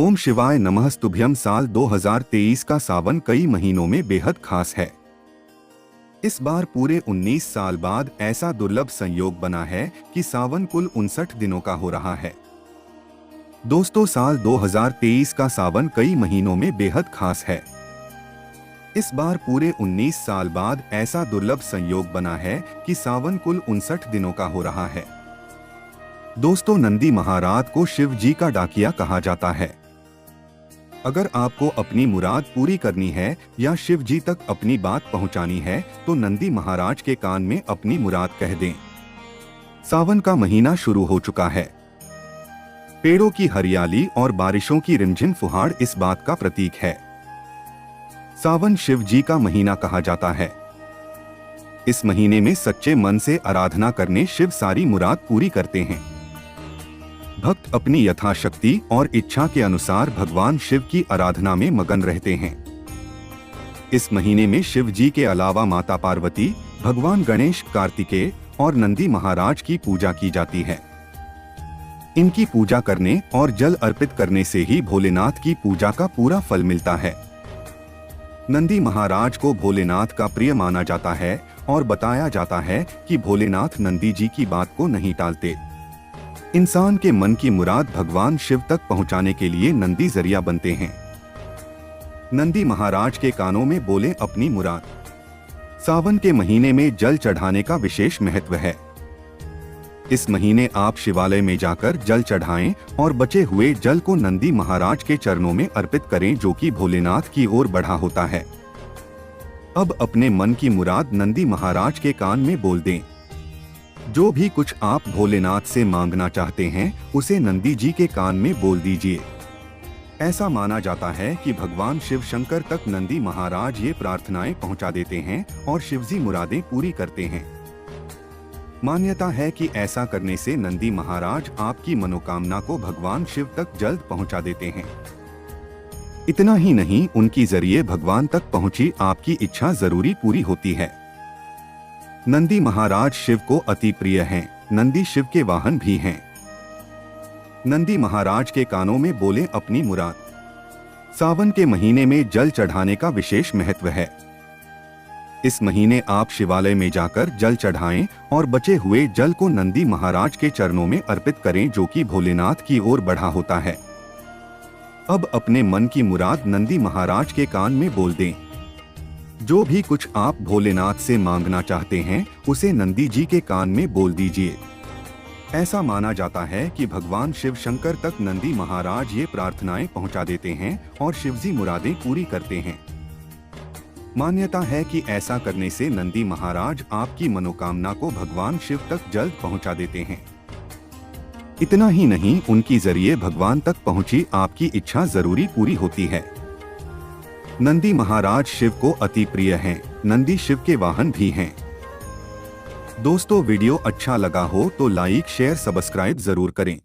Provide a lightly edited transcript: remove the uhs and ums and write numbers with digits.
ओम शिवाय नमस्तुभ्यम। साल 2023 का सावन कई महीनों में बेहद खास है। इस बार पूरे 19 साल बाद ऐसा दुर्लभ संयोग बना है कि सावन कुल 59 दिनों का हो रहा है। दोस्तों, साल 2023 का सावन कई महीनों में बेहद खास है। इस बार पूरे 19 साल बाद ऐसा दुर्लभ संयोग बना है कि सावन कुल 59 दिनों का हो रहा है। दोस्तों, नंदी महाराज को शिव जी का डाकिया कहा जाता है। अगर आपको अपनी मुराद पूरी करनी है या शिव जी तक अपनी बात पहुंचानी है तो नंदी महाराज के कान में अपनी मुराद कह दें। सावन का महीना शुरू हो चुका है। पेड़ों की हरियाली और बारिशों की रिमझिम फुहार इस बात का प्रतीक है। सावन शिव जी का महीना कहा जाता है। इस महीने में सच्चे मन से आराधना करने शिव सारी मुराद पूरी करते हैं। भक्त अपनी यथाशक्ति और इच्छा के अनुसार भगवान शिव की आराधना में मगन रहते हैं। इस महीने में शिव जी के अलावा माता पार्वती, भगवान गणेश, कार्तिकेय और नंदी महाराज की पूजा की जाती है। इनकी पूजा करने और जल अर्पित करने से ही भोलेनाथ की पूजा का पूरा फल मिलता है। नंदी महाराज को भोलेनाथ का प्रिय माना जाता है और बताया जाता है कि भोलेनाथ नंदी जी की बात को नहीं टालते। इंसान के मन की मुराद भगवान शिव तक पहुंचाने के लिए नंदी जरिया बनते हैं। नंदी महाराज के कानों में बोले अपनी मुराद। सावन के महीने में जल चढ़ाने का विशेष महत्व है। इस महीने आप शिवालय में जाकर जल चढ़ाएं और बचे हुए जल को नंदी महाराज के चरणों में अर्पित करें, जो कि भोलेनाथ की ओर बढ़ा होता है। अब अपने मन की मुराद नंदी महाराज के कान में बोल दें। जो भी कुछ आप भोलेनाथ से मांगना चाहते हैं उसे नंदी जी के कान में बोल दीजिए। ऐसा माना जाता है कि भगवान शिव शंकर तक नंदी महाराज ये प्रार्थनाएं पहुंचा देते हैं और शिवजी मुरादें पूरी करते हैं। मान्यता है कि ऐसा करने से नंदी महाराज आपकी मनोकामना को भगवान शिव तक जल्द पहुंचा देते हैं। इतना ही नहीं, उनकी जरिए भगवान तक पहुंची आपकी इच्छा जरूरी पूरी होती है। नंदी महाराज शिव को अति प्रिय हैं। नंदी शिव के वाहन भी हैं। नंदी महाराज के कानों में बोले अपनी मुराद। सावन के महीने में जल चढ़ाने का विशेष महत्व है। इस महीने आप शिवालय में जाकर जल चढ़ाएं और बचे हुए जल को नंदी महाराज के चरणों में अर्पित करें, जो कि भोलेनाथ की ओर बढ़ा होता है। अब अपने मन की मुराद नंदी महाराज के कान में बोल दें। जो भी कुछ आप भोलेनाथ से मांगना चाहते हैं उसे नंदी जी के कान में बोल दीजिए। ऐसा माना जाता है कि भगवान शिव शंकर तक नंदी महाराज ये प्रार्थनाएं पहुंचा देते हैं और शिवजी मुरादें पूरी करते हैं। मान्यता है कि ऐसा करने से नंदी महाराज आपकी मनोकामना को भगवान शिव तक जल्द पहुंचा देते हैं। इतना ही नहीं, उनकी जरिए भगवान तक पहुंची आपकी इच्छा जरूरी पूरी होती है। नंदी महाराज शिव को अति प्रिय हैं। नंदी शिव के वाहन भी हैं। दोस्तों, वीडियो अच्छा लगा हो तो लाइक, शेयर, सब्सक्राइब जरूर करें।